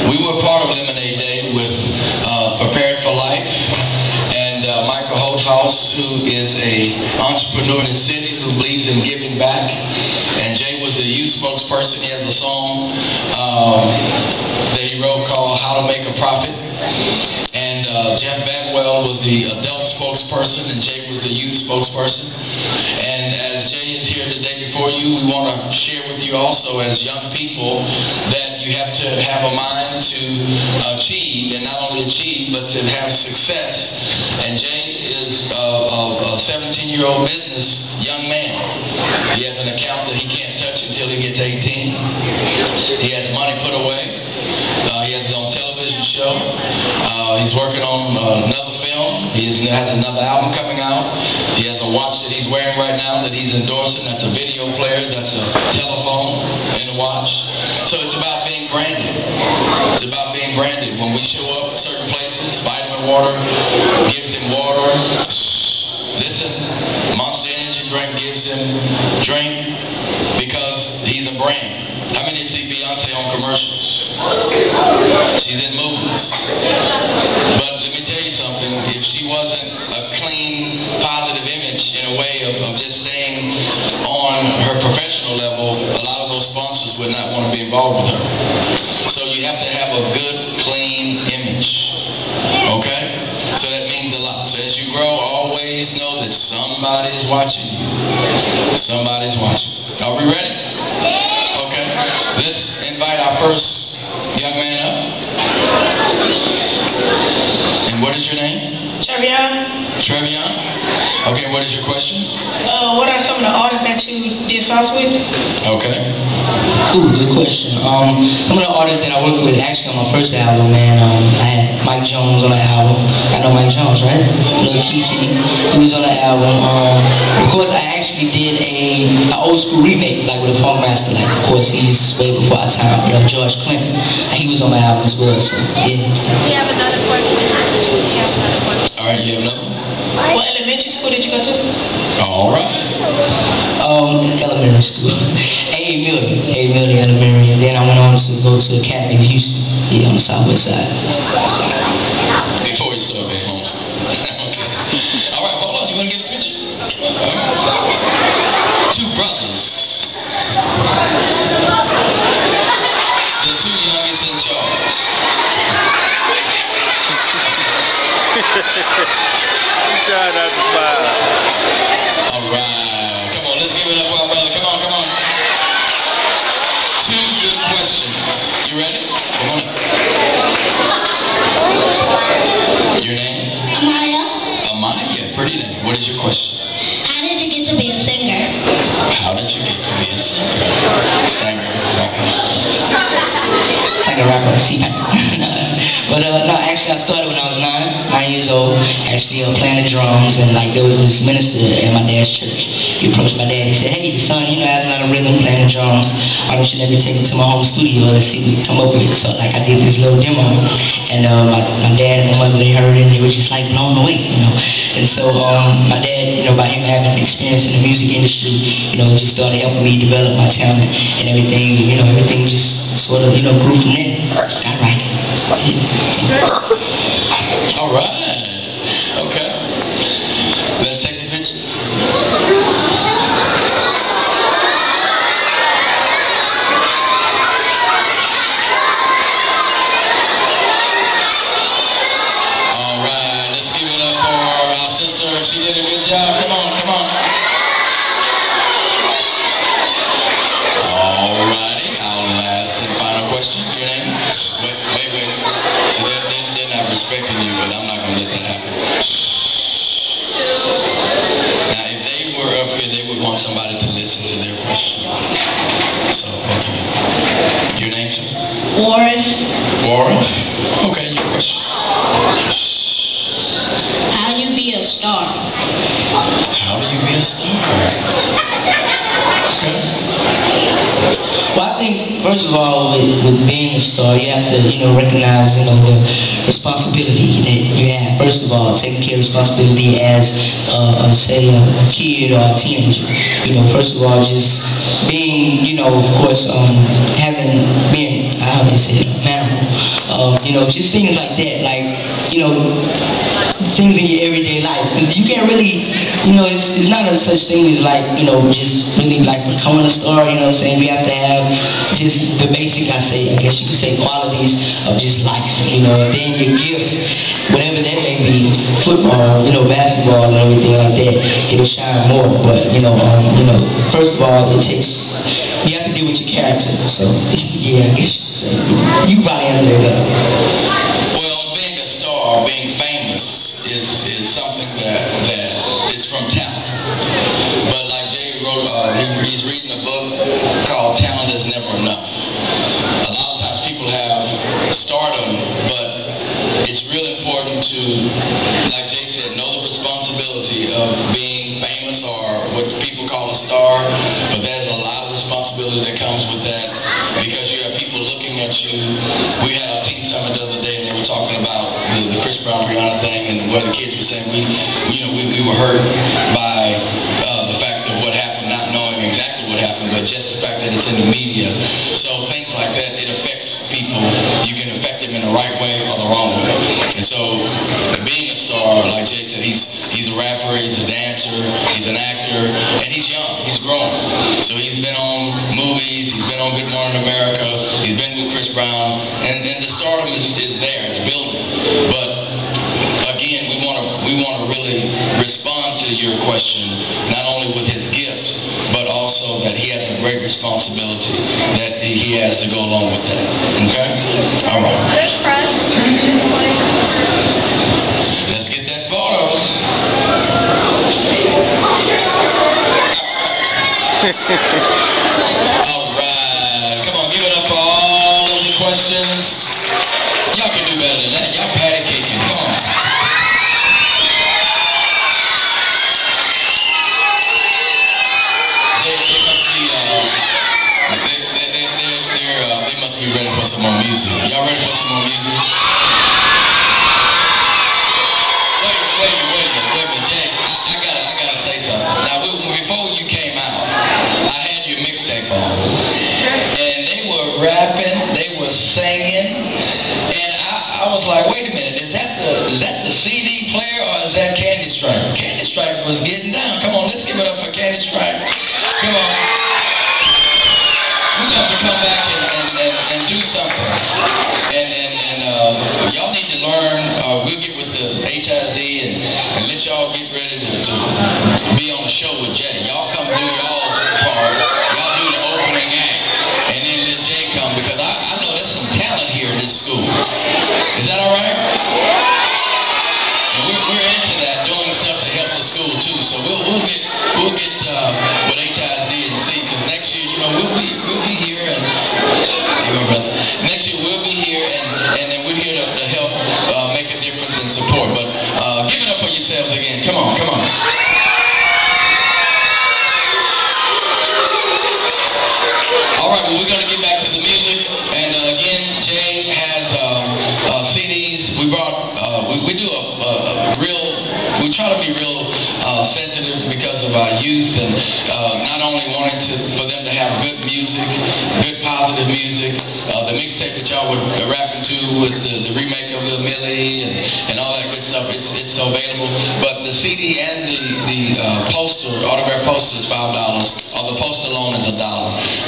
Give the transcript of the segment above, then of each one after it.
We were part of Lemonade Day with Prepared for Life, and Michael Holthaus, who is an entrepreneur in the city who believes in giving back, and Jay was the youth spokesperson. He has a song that he wrote called How to Make a Profit, and Jeff Bagwell was the adult spokesperson, and Jay was the youth spokesperson. And as Jay is here today before you, we want to share with you also as young people that you have to have a mind to achieve, and not only achieve, but to have success. And Jay is a 17-year-old business young man. He has an account that he can't touch until he gets 18. He has money put away. He has his own television show. He's working on another film. He has another album coming out. He has a watch that he's wearing right now that he's endorsing. That's a video player. That's a telephone and a watch. So it's about being branded. It's about being branded. When we show up at certain places, Vitamin Water gives him water. Listen, Monster Energy Drink gives him drink because he's a brand. How many see Beyonce on commercials? She's in movies. But let me tell you something, if she wasn't a clean, positive image in a way of just staying on her professional level, a lot of those sponsors would not want to be involved with her. So you have to have a good, clean image. Okay? So that means a lot. So as you grow, always know that somebody's watching you. Somebody's watching. Are we ready? Okay. Let's invite our first young man up. And what is your name? Xavier. Okay, what is your question? What are some of the artists that you did songs with? Okay. Ooh, good question. Some of the artists that I worked with actually on my first album, man, I had Mike Jones on the album. I know Mike Jones, right? Little Kiki. He was on the album. Of course, I actually did an old school remake, like with a funk master. Like, of course, he's way before our time. You know, George Clinton. He was on my album as well. So yeah. We have another question. All right, you have another one? What elementary school did you go to? All right. Elementary school. A. Milton Elementary. And then I went on to go to Academy of Houston, here on the southwest side. Before you start being homeschooled. Okay. All right, hold on. You want to get a picture? Two brothers. The two youngest in charge. He's trying not to smile. All right. Come on, let's give it up for our brother. Come on, come on. Two good questions. You ready? Come on up. Your name? Amaya. Pretty name. What is your question? How did you get to be a singer? How did you get to be a singer? Singer, rapper. Singer, rapper, But no, actually I started when I was 9 years old, actually playing the drums, and like there was this minister at my dad's church. He approached my dad, he said, hey son, you know, has a lot of rhythm playing the drums, why don't you let me take it to my home studio, let's see what we can come up with. So like I did this little demo, and my dad and my mother, they heard it, and they were just like blown away, you know. And so my dad, you know, by him having experience in the music industry, you know, just started helping me develop my talent and everything, you know, everything just sort of, you know, grew from there. Start writing. All right. Okay. Let's take the picture. All right. Let's give it up for our sister. She did a good job. Come on, come on. All righty. Our last and final question. Your name? Wait. See, they're not respecting you, but I'm not going to let that happen. Now, if they were up here, they would want somebody to listen to their question. So, okay. Your name, sir? Warren. Okay, your question. How do you be a star? How do you be a star? Okay. Well, I think, first of all, with being a star, you have to, you know, recognize, you know, the responsibility that you have. First of all, taking care of responsibility as, say, a kid or a teenager. You know, first of all, just being, you know, of course, being, how do they say it, mannerable. just things like that, like, things in your everyday life. Because you can't really, it's not a such thing as like, just really like becoming a star, you know what I'm saying? We have to have just the basic, I guess you could say, qualities of just life, and then your gift, whatever that may be, football, basketball and everything like that, it'll shine more. But, first of all, you have to deal with your character. So, yeah, I guess you could say. You can probably answer that better. Well, being a star, being famous is something that is from talent. But like Jay wrote, he's reading a book called Talent is Never Enough. A lot of times people have stardom, but it's really important to, like Jay said, know the responsibility of being famous or what people call a star. But there's a lot of responsibility that comes with that, because you have people looking at you. We had our teen summit the other day, and they were talking about the Chris Brown Rihanna thing, and where the kids were saying we were hurt by the fact of what happened, not knowing exactly what happened, but just the fact that it's in the media. So things like that, it affects people. You can affect them in the right way or the wrong way. And so being a star, like Jay said, he's a rapper, he's a dancer, he's an actor, and he's young, he's growing. So he's been on movies, he's been on Good Morning America, he's been with Chris Brown, and the stardom is there, it's building. But again, we want to really respond to your question, not only with his gift, but also that he has a great responsibility that he has to go along with that. Okay? All right. Let's get that photo. All right. Come on, give it up for all of the questions. Y'all can do better than that. Y'all patty caking. Come on. They must be ready for some more music. Y'all ready for some more music? Wait a minute, Jay. I gotta say something. Now, before you came out, I had your mixtape on, and they were rapping, they were singing, and I was like, wait a minute, is that the CD player or is that Candy Stripe? Candy Stripe was getting down. Come on, let's give it up for Candy Stripe. Come on. We're going to come back and do something. And y'all need to learn. We'll get with the HISD and let y'all get ready to be on the show with Jay. Y'all come do y'all's part. Y'all do the opening act. And then let Jay come, because I know there's some talent here in this school. Is that all right? And we're into that, doing stuff to help the school too. So we'll get with HISD and see, because next year, we'll be here and next year we'll be here and then we're here to help make a difference and support. But give it up for yourselves again. Come on, come on. All right, well, we're going to get back to the music, and again, Jay has CDs. We brought we do we try to be real sensitive because of our youth, and not only wanting for them to have good music, good positive music. The mixtape that y'all were rapping to with the remake of Lil Millie and all that good stuff, it's available. But the CD and the poster, autograph poster is $5, or the poster alone is $1.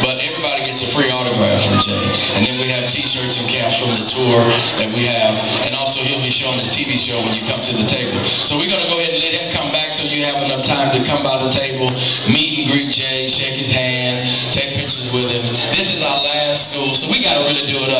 But everybody gets a free autograph from Jay. And then we have t-shirts and caps from the tour that we have, and also he'll be showing his TV show when you come to the table. So we're going to go ahead and let him come back so you have enough time to come by the table, meet and greet Jay, shake his hand, take pictures with him. This is our last school, so we got to really do it